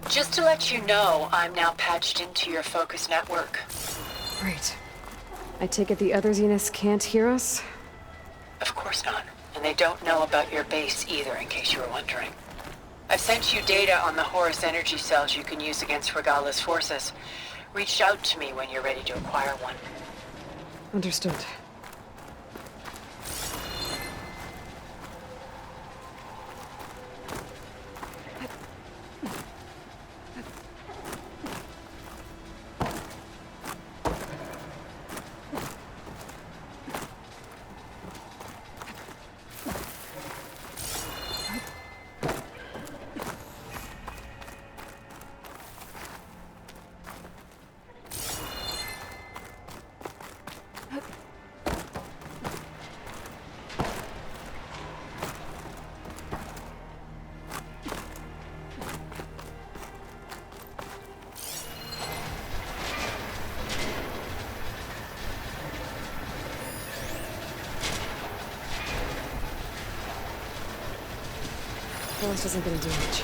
Just to let you know, I'm now patched into your focus network. Great. I take it the other Zeniths can't hear us? Of course not. And they don't know about your base either, in case you were wondering. I've sent you data on the Horus energy cells you can use against Regalla's forces. Reach out to me when you're ready to acquire one. Understood. Well, this isn't gonna do much.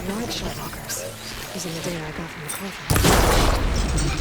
Right shot walkers, using the data I got from the coffin.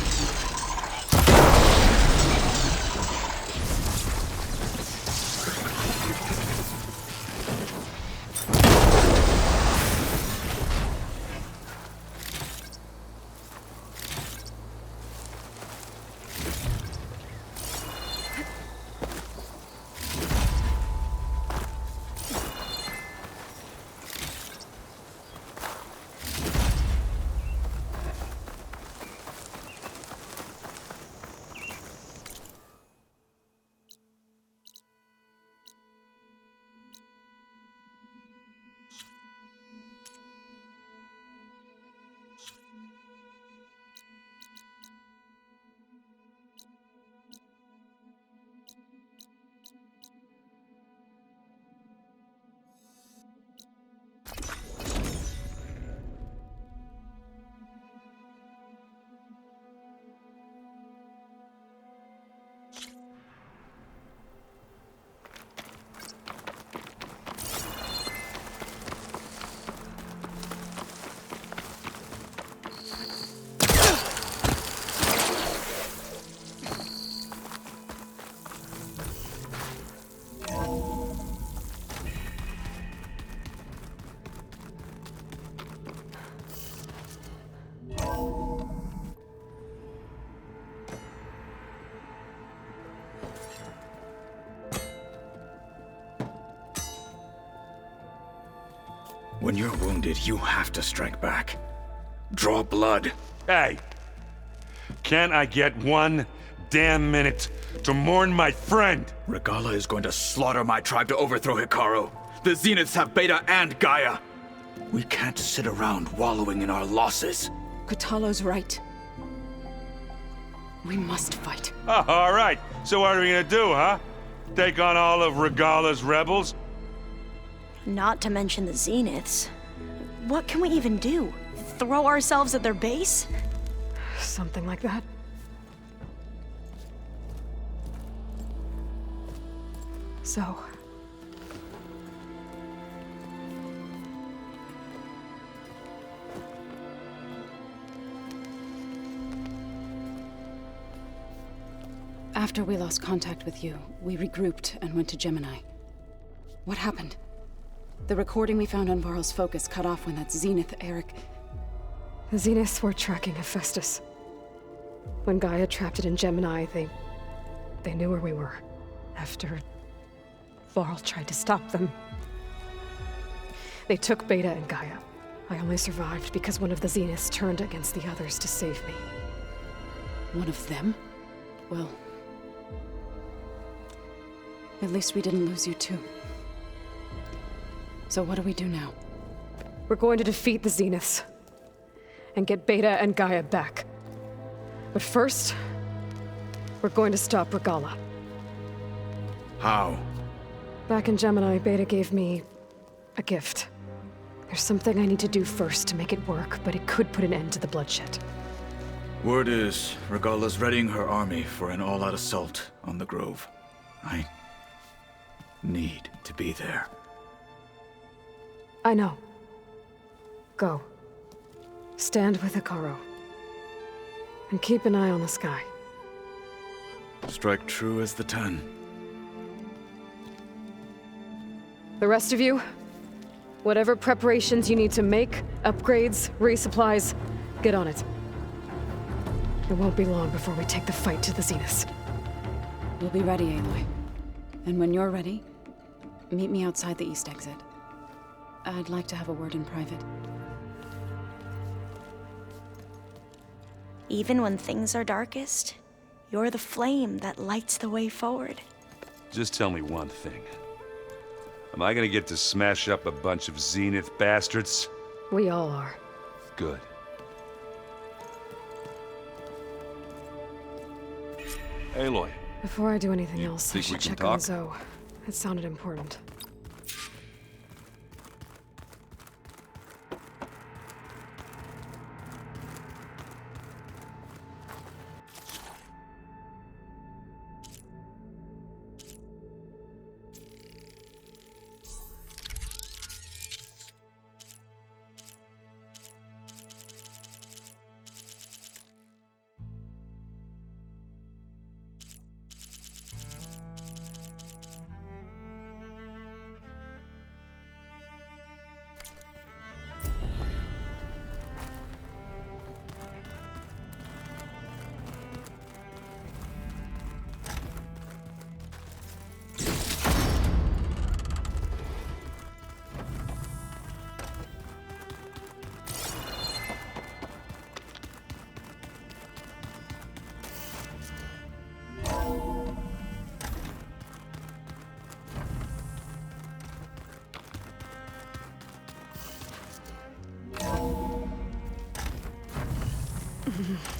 When you're wounded, you have to strike back. Draw blood. Hey! Can't I get one damn minute to mourn my friend? Regalla is going to slaughter my tribe to overthrow Hikaru. The Zeniths have Beta and Gaia. We can't sit around wallowing in our losses. Kotallo's right. We must fight. Oh, all right. So what are we gonna do, huh? Take on all of Regalla's rebels? Not to mention the Zeniths. What can we even do? Throw ourselves at their base? Something like that. So... After we lost contact with you, we regrouped and went to Gemini. What happened? The recording we found on Varl's focus cut off when that Zenith, Eric... The Zeniths were tracking Hephaestus. When Gaia trapped it in Gemini, they knew where we were. After... Varl tried to stop them. They took Beta and Gaia. I only survived because one of the Zeniths turned against the others to save me. One of them? Well... At least we didn't lose you too. So what do we do now? We're going to defeat the Zeniths. And get Beta and Gaia back. But first... we're going to stop Regalla. How? Back in Gemini, Beta gave me... a gift. There's something I need to do first to make it work, but it could put an end to the bloodshed. Word is, Regalla's readying her army for an all-out assault on the Grove. I need to be there. I know. Go. Stand with Hikaru. And keep an eye on the sky. Strike true as the 10. The rest of you, whatever preparations you need to make, upgrades, resupplies, get on it. It won't be long before we take the fight to the Zeniths. We'll be ready, Aloy. And when you're ready, meet me outside the east exit. I'd like to have a word in private. Even when things are darkest, you're the flame that lights the way forward. Just tell me one thing. Am I gonna get to smash up a bunch of Zenith bastards? We all are. Good. Aloy. Before I do anything You else, I think should we can check on talk? Zoe. It sounded important.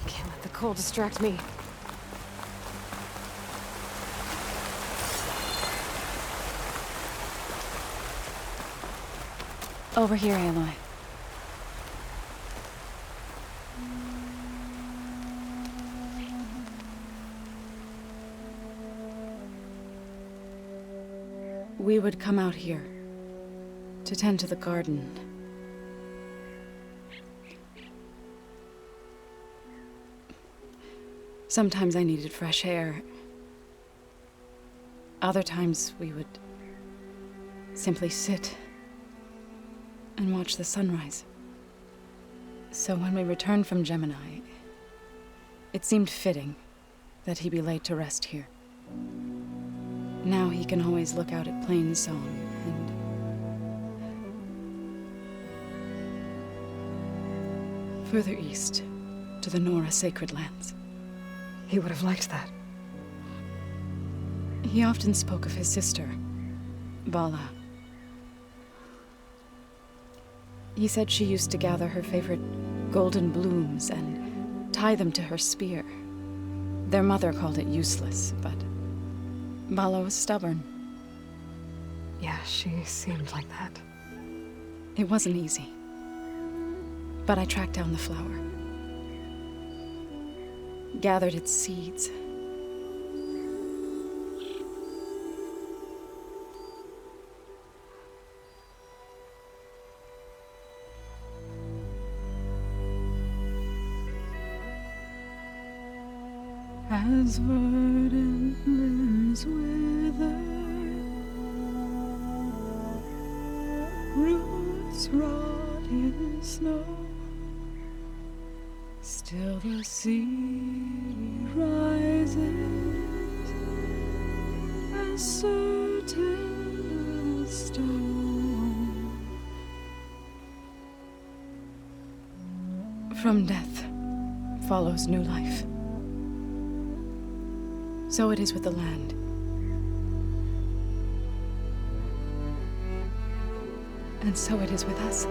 Can't let the cold distract me. Over here, Aloy. We would come out here to tend to the garden. Sometimes I needed fresh air. Other times we would simply sit and watch the sunrise. So when we returned from Gemini, it seemed fitting that he be laid to rest here. Now he can always look out at Plain Song Further east, to the Nora sacred lands. He would have liked that. He often spoke of his sister, Bala. He said she used to gather her favorite golden blooms and tie them to her spear. Their mother called it useless, but Bala was stubborn. Yeah, she seemed like that. It wasn't easy. But I tracked down the flower. Gathered its seeds. As verdant limbs wither, roots rot in snow, still the sea rises, as certain as stone. From death follows new life. So it is with the land. And so it is with us.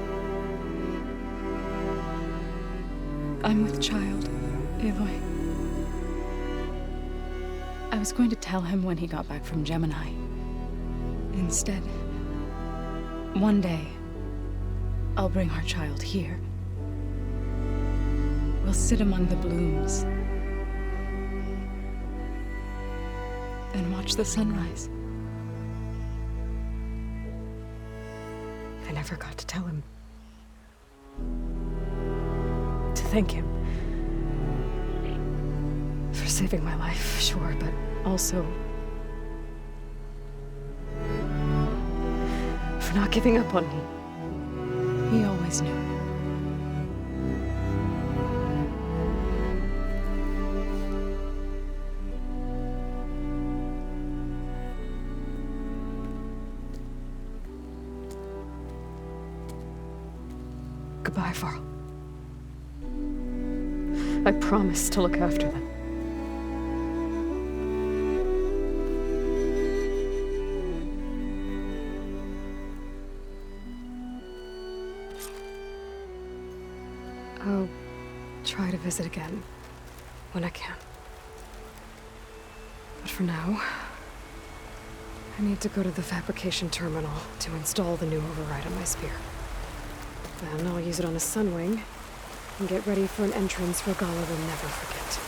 I'm with child, Aloy. I was going to tell him when he got back from Gemini. Instead, one day, I'll bring our child here. We'll sit among the blooms and watch the sunrise. I never got to tell him. To thank him. For saving my life, sure, but also for not giving up on me. He always knew. Goodbye, Varl. I promise to look after them. I'll try to visit again when I can. But for now, I need to go to the fabrication terminal to install the new override on my spear. Then I'll use it on a sunwing and get ready for an entrance Regalla will never forget.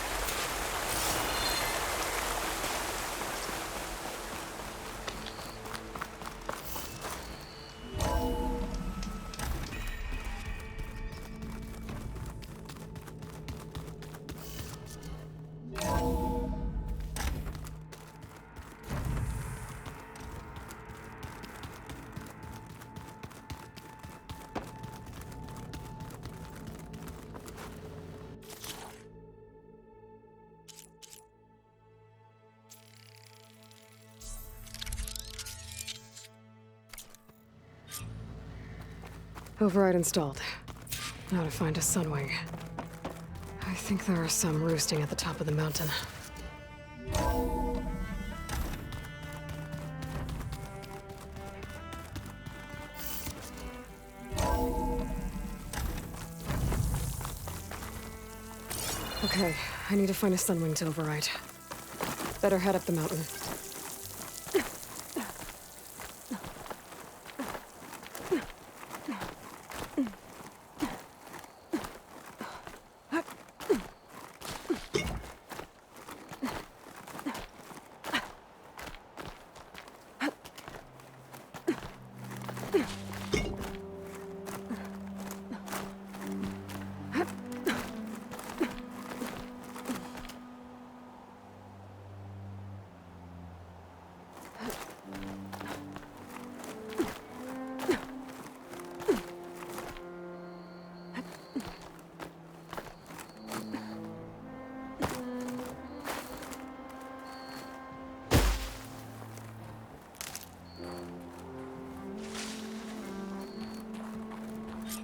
Override installed. Now to find a sunwing. I think there are some roosting at the top of the mountain. Okay, I need to find a sunwing to override. Better head up the mountain.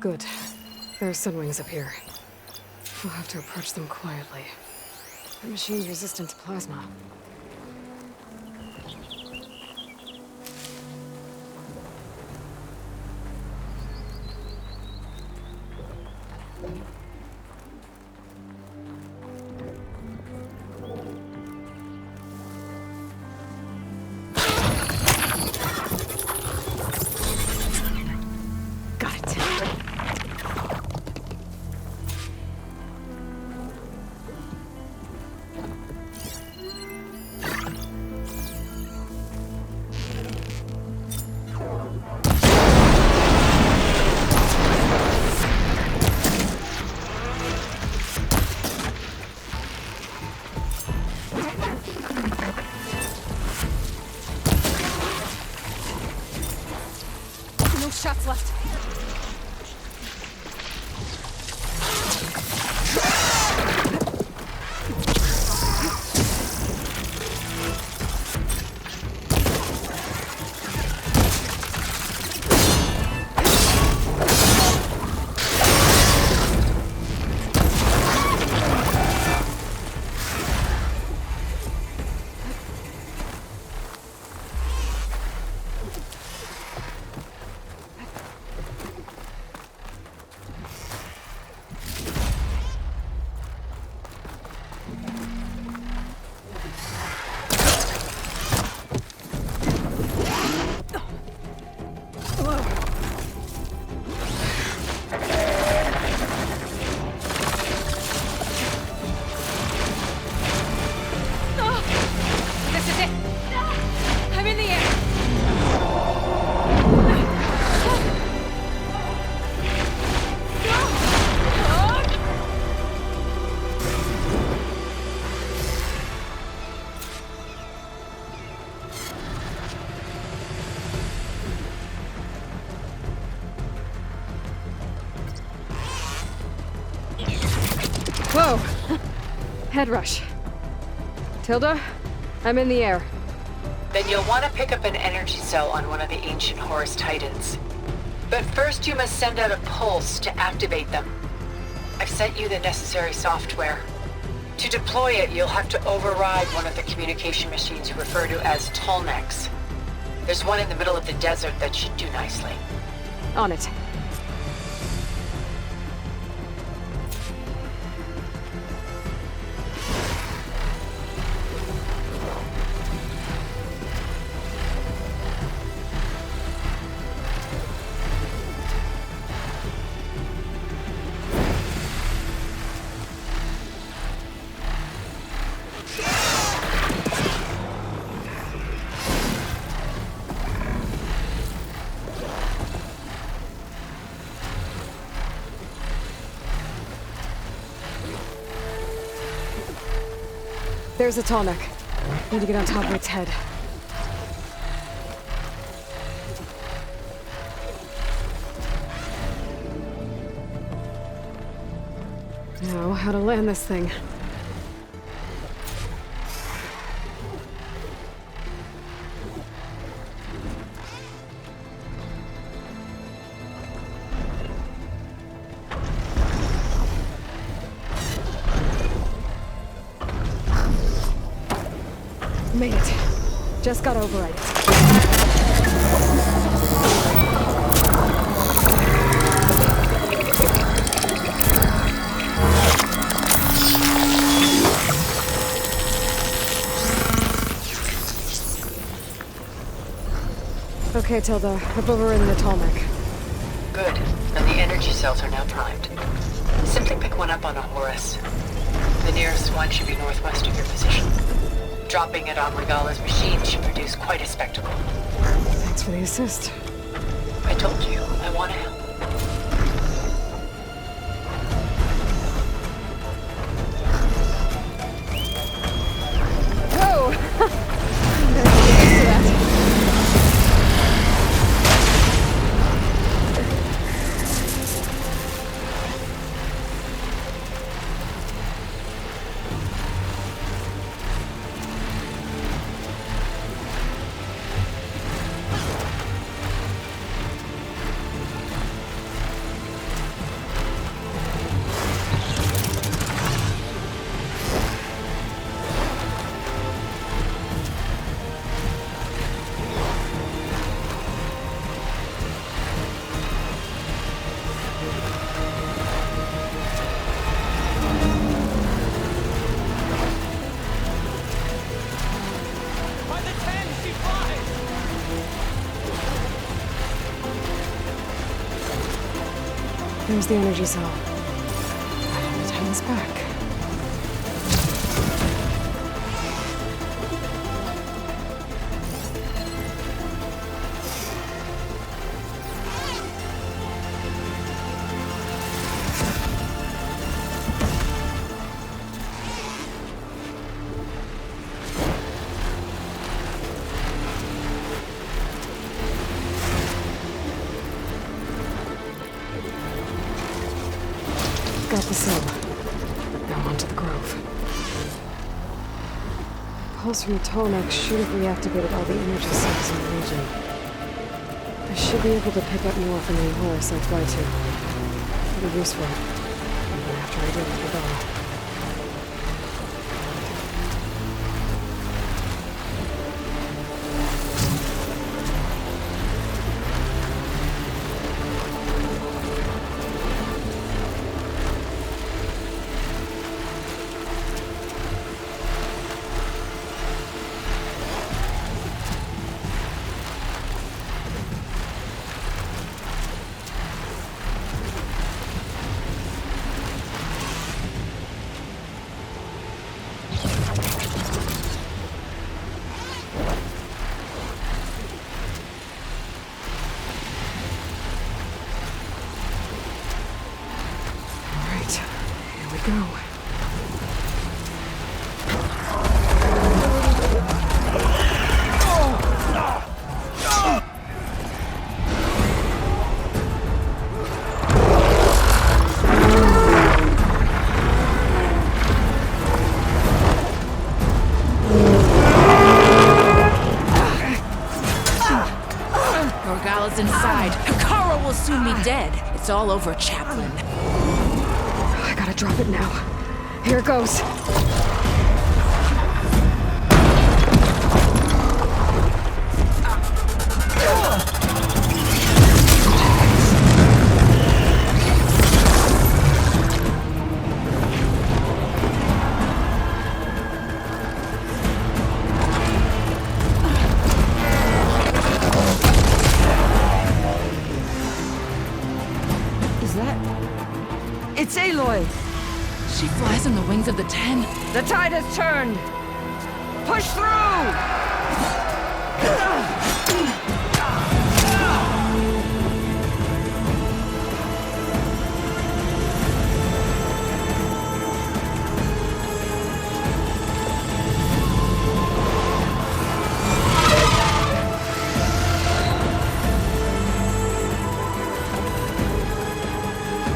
Good. There are sunwings up here. We'll have to approach them quietly. The machine's resistant to plasma. Got it. No shots left. This is it. I'm in the air. Whoa! Head rush. Tilda, I'm in the air. Then you'll want to pick up an energy cell on one of the ancient Horus Titans. But first you must send out a pulse to activate them. I've sent you the necessary software. To deploy it, you'll have to override one of the communication machines you refer to as Tolmecs. There's one in the middle of the desert that should do nicely. On it. There's a Tolmec. Need to get on top of its head. Now, how to land this thing. Made it. Just got override it. Okay, Tilda. Up over in the Tolmec. Good. And the energy cells are now primed. Simply pick one up on a Horus. The nearest one should be northwest of your position. Dropping it on Regalla's machine should produce quite a spectacle. Thanks for the assist. I told you, I want to help. Whoa! I'm gonna get used to that. There's the energy cell. I have to turn this back. Got the cell. Now onto the grove. Pulse from Tonex should have reactivated all the energy cells in the region. I should be able to pick up more from the Horus I fly to. It'll be useful. Even after I deal with Regalla. Go. Regalla's inside. Hikaru will soon be dead. It's all over, Chaplain. I gotta drop it now. Here it goes. Is that... It's Aloy! She flies on the wings of the Ten. The tide has turned! Push through!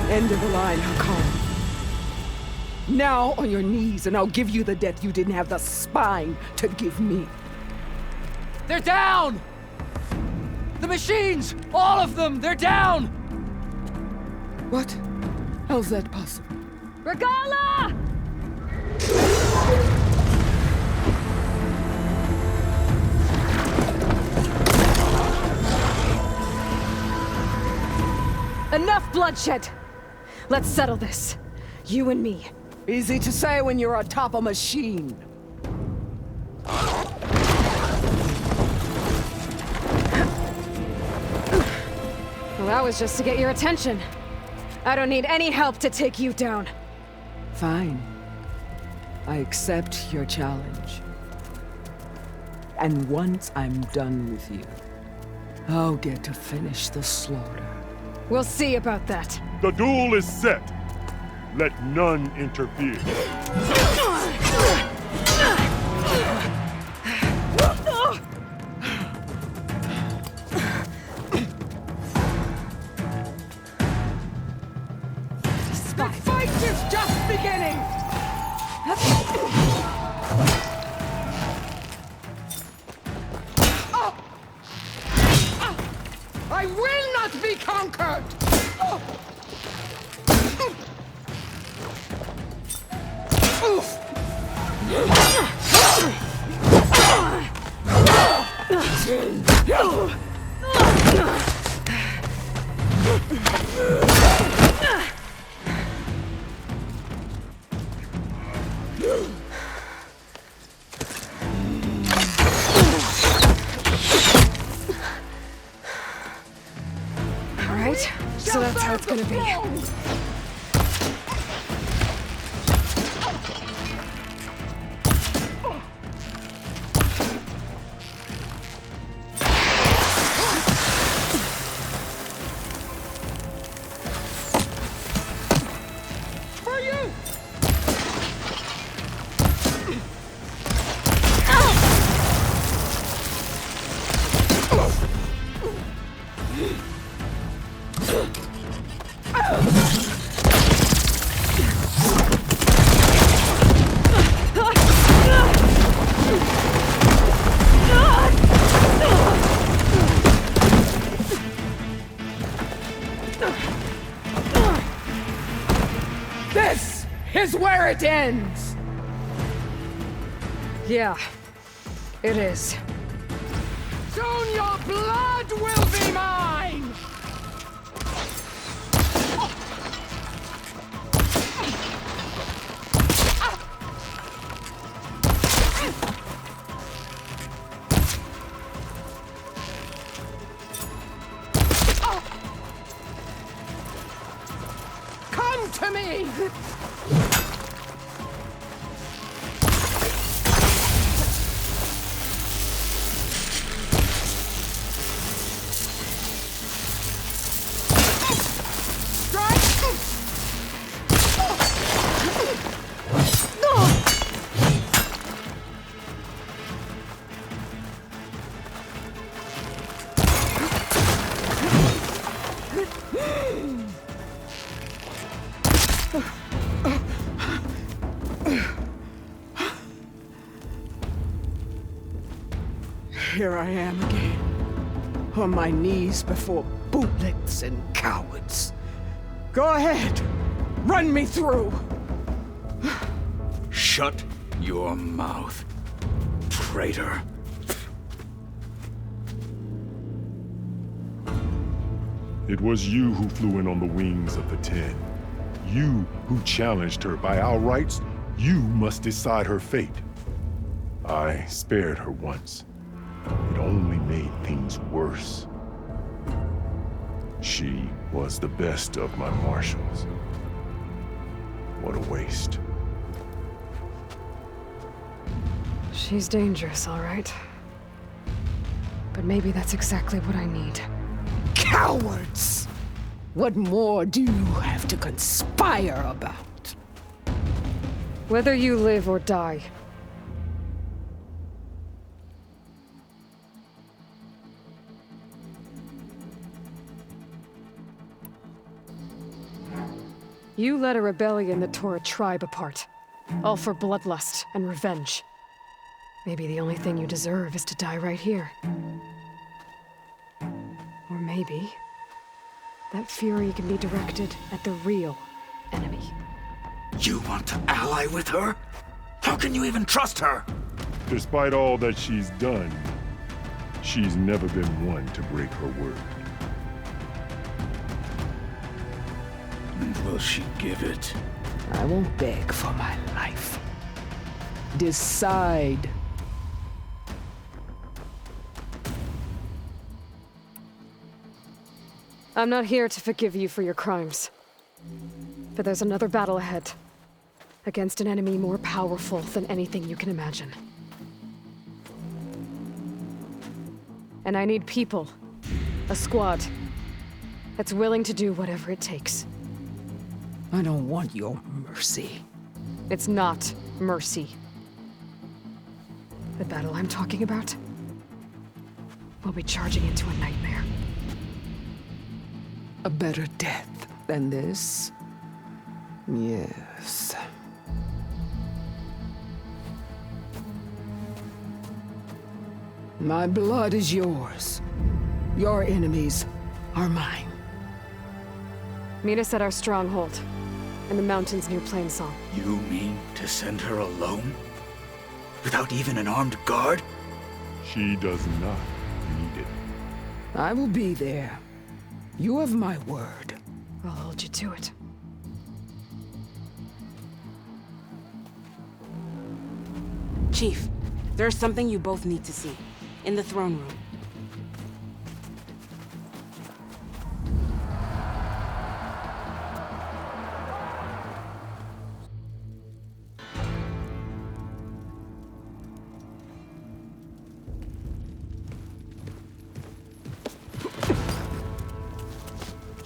End of the line, Hikaru. Now on your knees, and I'll give you the death you didn't have the spine to give me. They're down! The machines! All of them! They're down! What? How's that possible? Regalla! Enough bloodshed! Let's settle this. You and me. Easy to say when you're atop a machine. Well, that was just to get your attention. I don't need any help to take you down. Fine. I accept your challenge. And once I'm done with you, I'll get to finish the slaughter. We'll see about that. The duel is set. Let none interfere. The fight is just beginning! I will not be conquered! So that's how it's gonna be. This is where it ends! Yeah, it is. Soon your blood will be mine! Come to me! Here I am again, on my knees before bootlicks and cowards. Go ahead, run me through. Shut your mouth, traitor. It was you who flew in on the wings of the Ten. You who challenged her. By our rights, you must decide her fate. I spared her once. It only made things worse. She was the best of my marshals. What a waste. She's dangerous, all right. But maybe that's exactly what I need. Cowards! What more do you have to conspire about? Whether you live or die. You led a rebellion that tore a tribe apart. All for bloodlust and revenge. Maybe the only thing you deserve is to die right here. Or maybe that fury can be directed at the real enemy. You want to ally with her? How can you even trust her? Despite all that she's done, she's never been one to break her word. And will she give it? I won't beg for my life. Decide. I'm not here to forgive you for your crimes. But there's another battle ahead. Against an enemy more powerful than anything you can imagine. And I need people. A squad. That's willing to do whatever it takes. I don't want your mercy. It's not mercy. The battle I'm talking about will be charging into a nightmare. A better death than this? Yes. My blood is yours. Your enemies are mine. Meet us at our stronghold, in the mountains near Plainsong. You mean to send her alone? Without even an armed guard? She does not need it. I will be there. You have my word. I'll hold you to it. Chief, there's something you both need to see. In the throne room.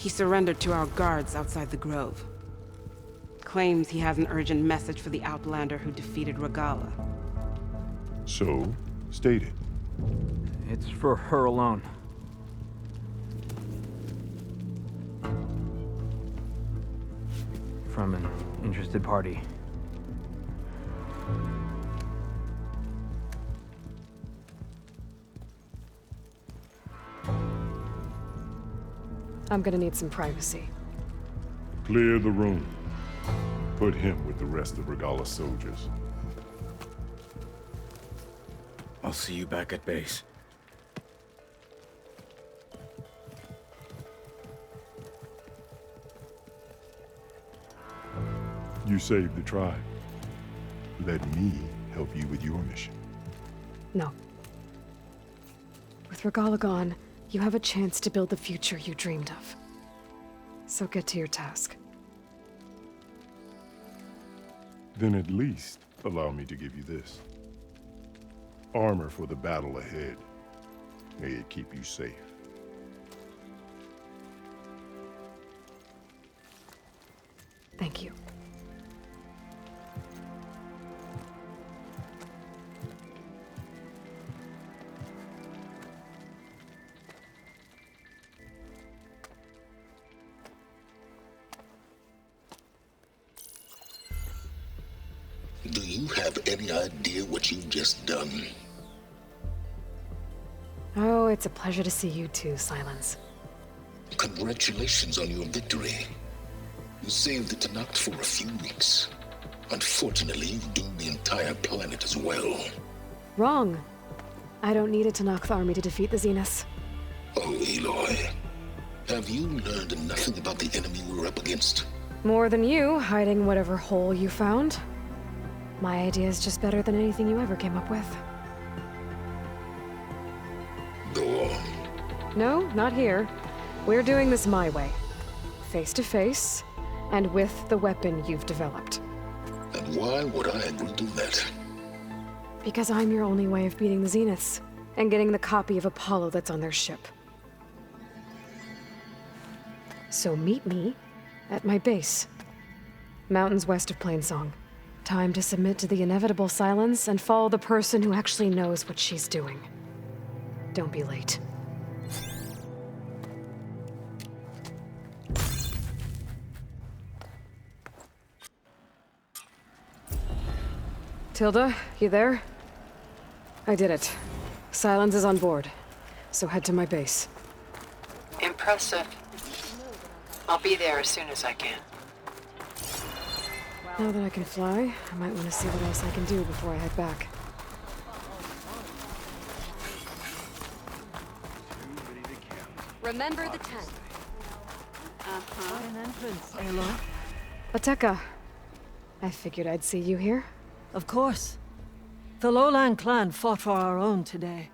He surrendered to our guards outside the grove. Claims he has an urgent message for the Outlander who defeated Regalla. So, state it. It's for her alone. From an interested party. I'm gonna need some privacy. Clear the room. Put him with the rest of Regalla's soldiers. I'll see you back at base. You saved the tribe. Let me help you with your mission. No. With Regalla gone, you have a chance to build the future you dreamed of. So get to your task. Then at least allow me to give you this. Armor for the battle ahead. May it keep you safe. Thank you. Do you have any idea what you've just done? Oh, it's a pleasure to see you too, Silence. Congratulations on your victory. You saved the Tanakh for a few weeks. Unfortunately, you've doomed the entire planet as well. Wrong. I don't need a Tanakh army to defeat the Zeniths. Oh, Aloy. Have you learned nothing about the enemy we're up against? More than you, hiding whatever hole you found. My idea is just better than anything you ever came up with. Go on. No, not here. We're doing this my way. Face to face, and with the weapon you've developed. And why would I agree to that? Because I'm your only way of beating the Zeniths, and getting the copy of Apollo that's on their ship. So meet me at my base. Mountains west of Plainsong. Time to submit to the inevitable silence and follow the person who actually knows what she's doing. Don't be late. Tilda, you there? I did it. Silence is on board, so head to my base. Impressive. I'll be there as soon as I can. Now that I can fly, I might want to see what else I can do before I head back. Remember the tent. An entrance, Aloy. Ateka. I figured I'd see you here. Of course. The Lowland clan fought for our own today.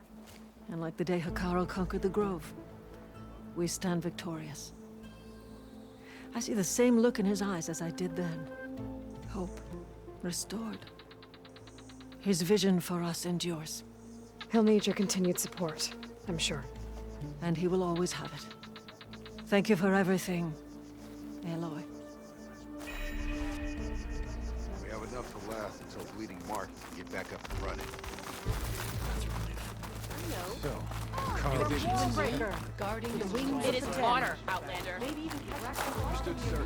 And like the day Hikaru conquered the Grove, we stand victorious. I see the same look in his eyes as I did then. Hope restored. His vision for us endures. He'll need your continued support, I'm sure. And he will always have it. Thank you for everything, Aloy. We have enough to last until Bleeding Mark can get back up and running. Breaker guarding the wings. It is water, Outlander. Maybe even Understood, sir.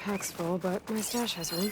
Pack's full, but my stash has room.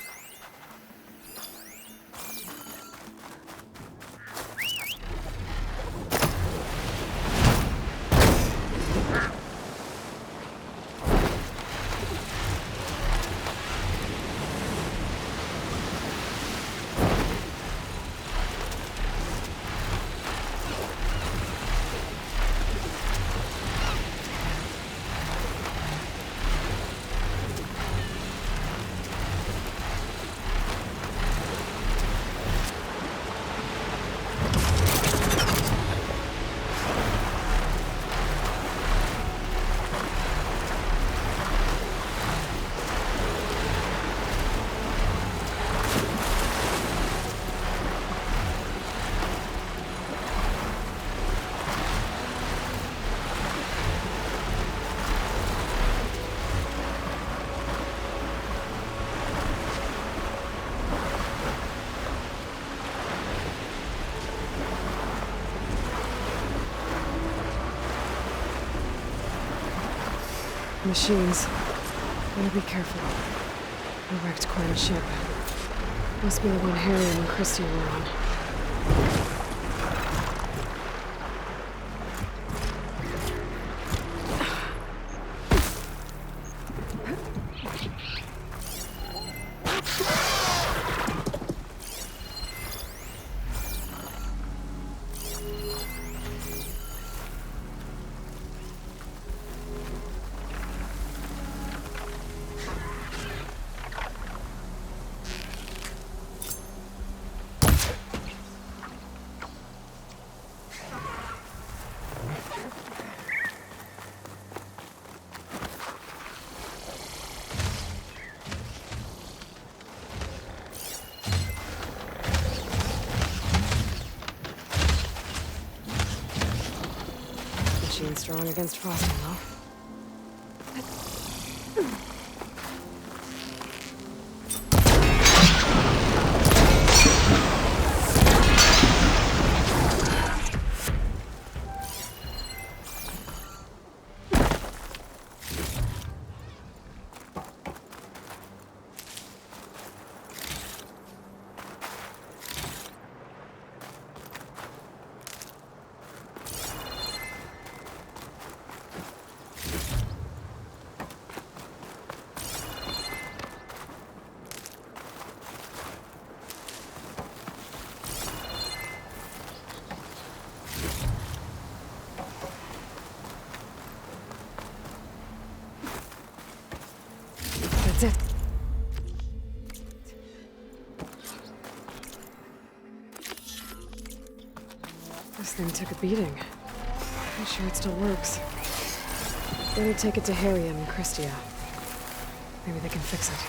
Machines. Better be careful. We wrecked quite a ship. Must be the one Harry and Christy were on. Machine strong against frosting, though. That's it. This thing took a beating. I'm sure it still works. Better take it to Harry and Christia. Maybe they can fix it.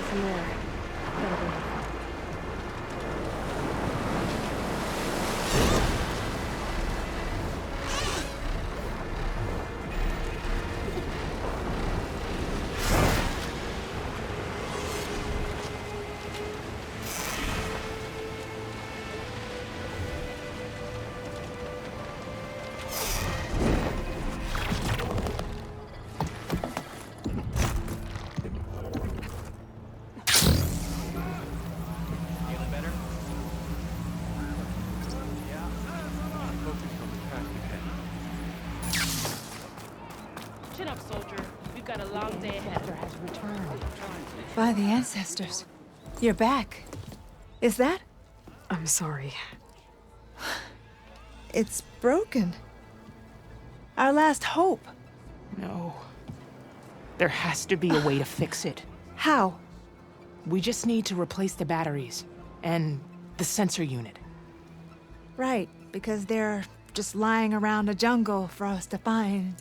From there. That'll be enough. Chin up, soldier. We've got a long day ahead. Has returned. By the ancestors. You're back. Is that? I'm sorry. It's broken. Our last hope. No. There has to be a way to fix it. How? We just need to replace the batteries and the sensor unit. Right, because they're just lying around a jungle for us to find.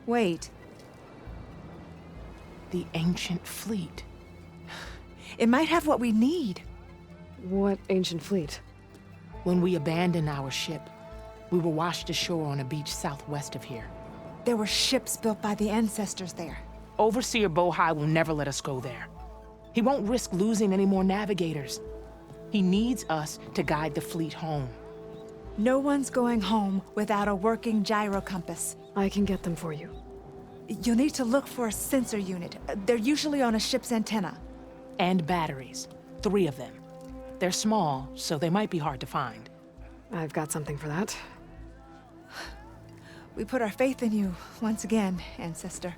Wait. The ancient fleet. It might have what we need. What ancient fleet? When we abandoned our ship, we were washed ashore on a beach southwest of here. There were ships built by the ancestors there. Overseer Bohai will never let us go there. He won't risk losing any more navigators. He needs us to guide the fleet home. No one's going home without a working gyro compass. I can get them for you. You'll need to look for a sensor unit. They're usually on a ship's antenna. And batteries. 3 of them. They're small, so they might be hard to find. I've got something for that. We put our faith in you once again, Ancestor.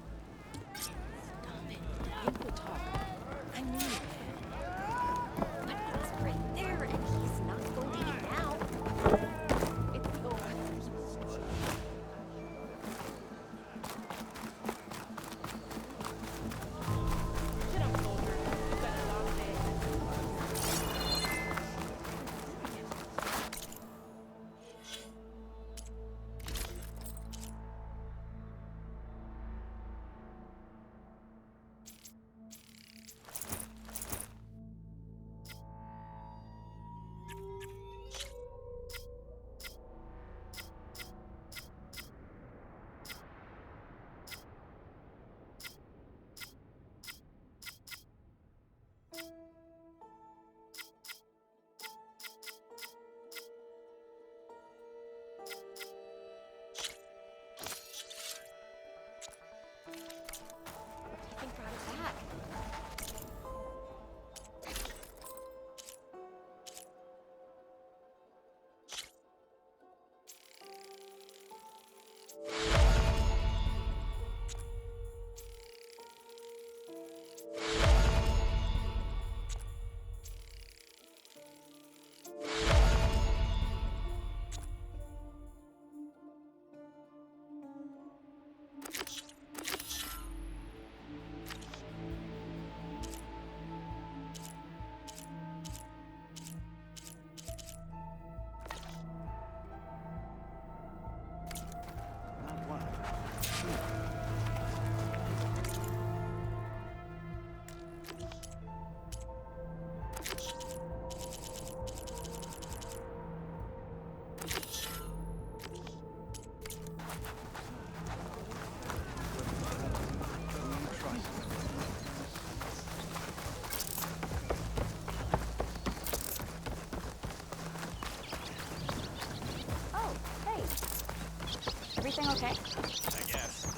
Everything okay? I guess.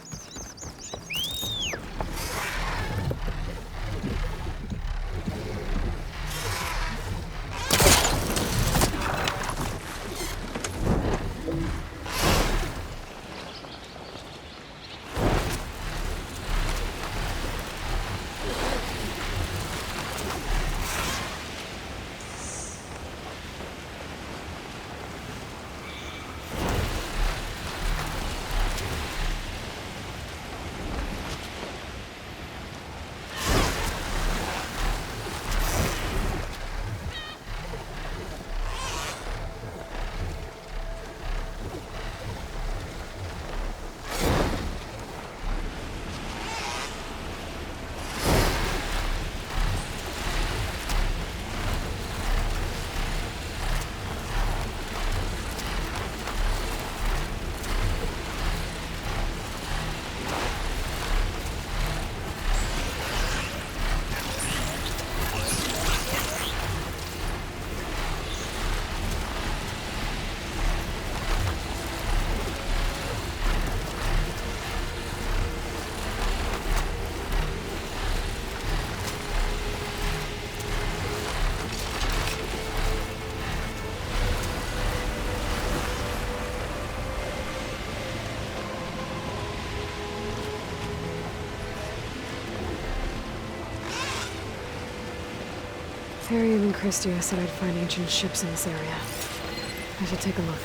Therian and Christia said I'd find ancient ships in this area. I should take a look.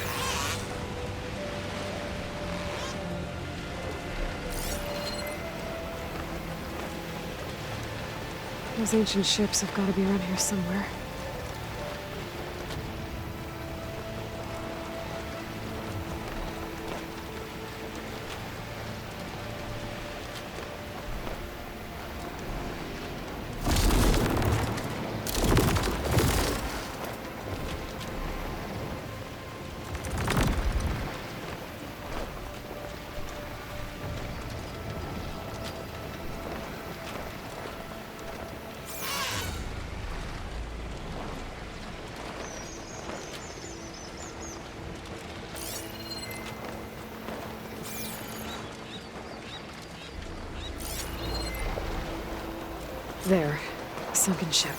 Those ancient ships have got to be around here somewhere. There. A sunken ship.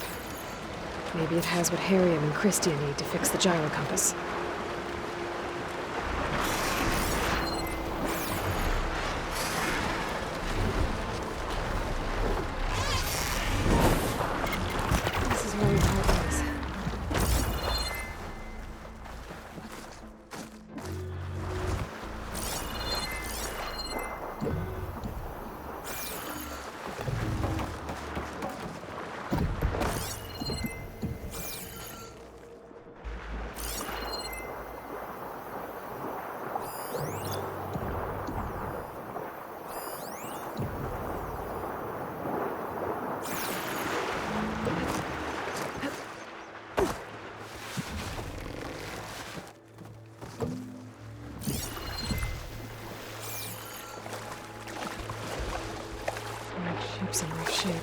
Maybe it has what Harriam and Christia need to fix the gyro compass. This is where we part ways. Ship's in rough shape.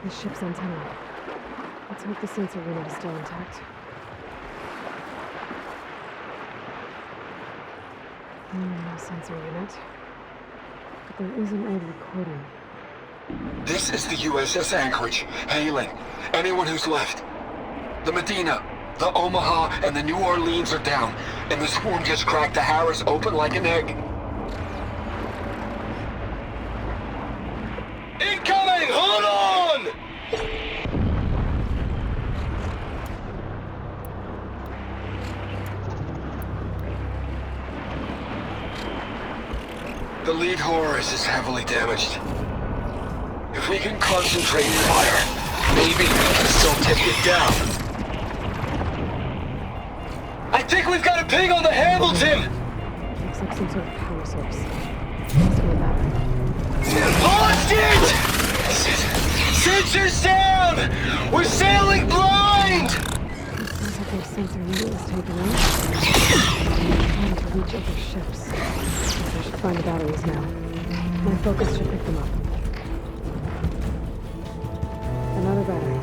The ship's antenna. Let's hope the sensor unit is still intact. No sensor unit. But there is an old recording. This is the USS Anchorage. Hailing. Anyone who's left. The Medina, the Omaha, and the New Orleans are down, and the swarm just cracked the Harris open like an egg. Incoming! Hold on! The lead Horus is heavily damaged. If we can concentrate fire, maybe we can still take it down. I think we've got a ping on the Hamilton! Looks like some sort of power source. Must be a battery. Hostage! Sensors down! We're sailing blind! Sounds like their sensor unit was taken out. Trying to reach other ships. I should find the batteries now. My focus should pick them up. Another battery.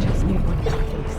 Just need one more of these.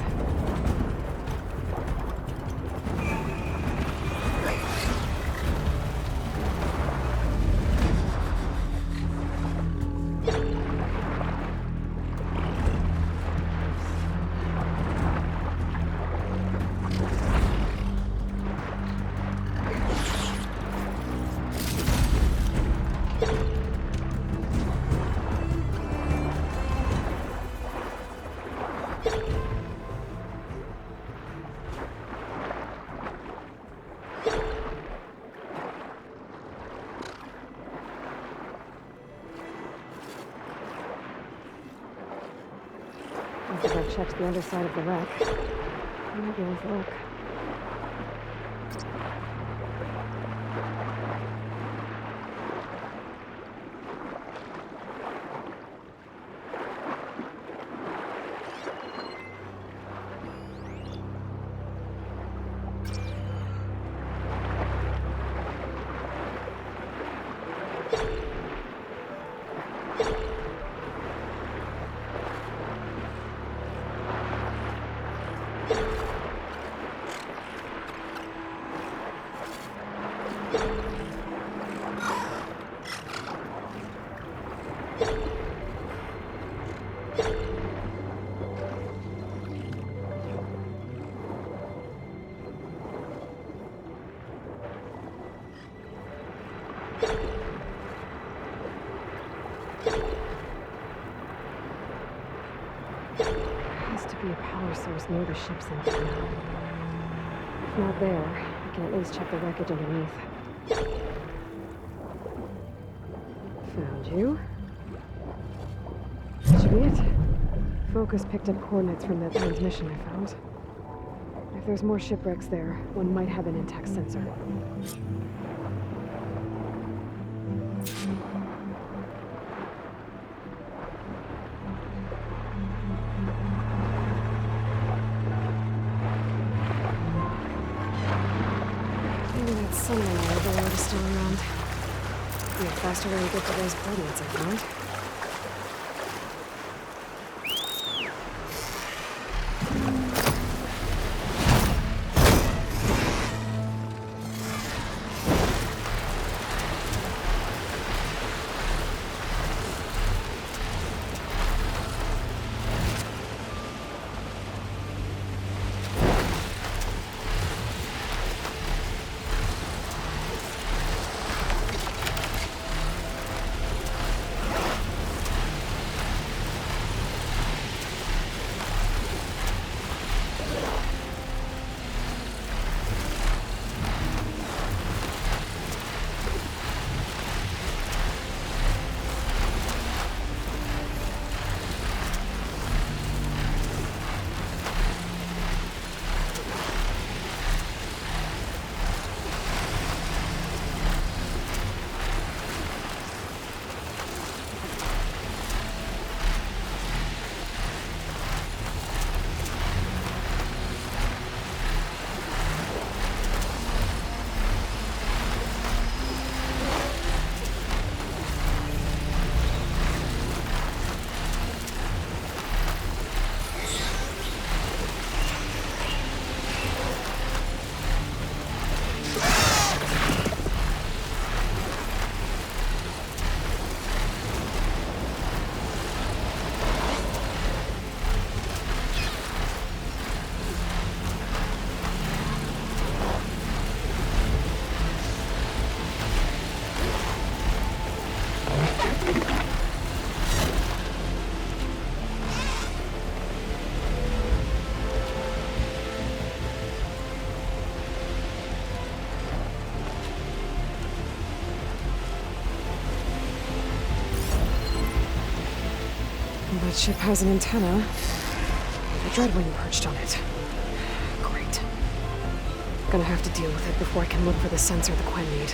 I think I've checked the underside of the wreck. I might be able to look. Has to be a power source near the ship's antenna. If not there, I can at least check the wreckage underneath. Found you. That should be it. Focus picked up coordinates from that transmission I found. If there's more shipwrecks there, one might have an intact sensor. Maybe that sunlight overload is still around. Be a faster way to get to those coordinates I found. That ship has an antenna. I dread when you perched on it. Great. Gonna have to deal with it before I can look for the sensor the Quen need.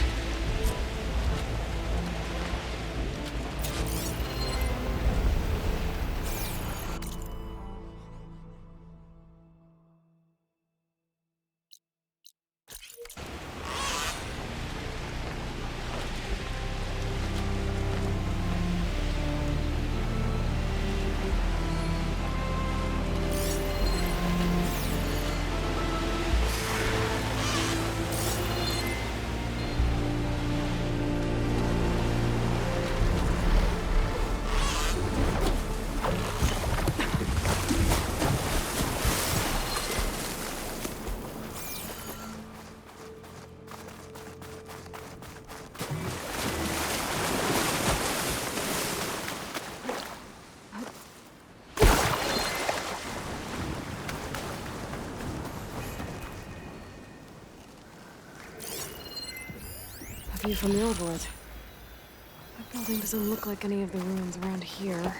View from the overworld. That building doesn't look like any of the ruins around here.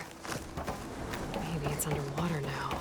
Maybe it's underwater now.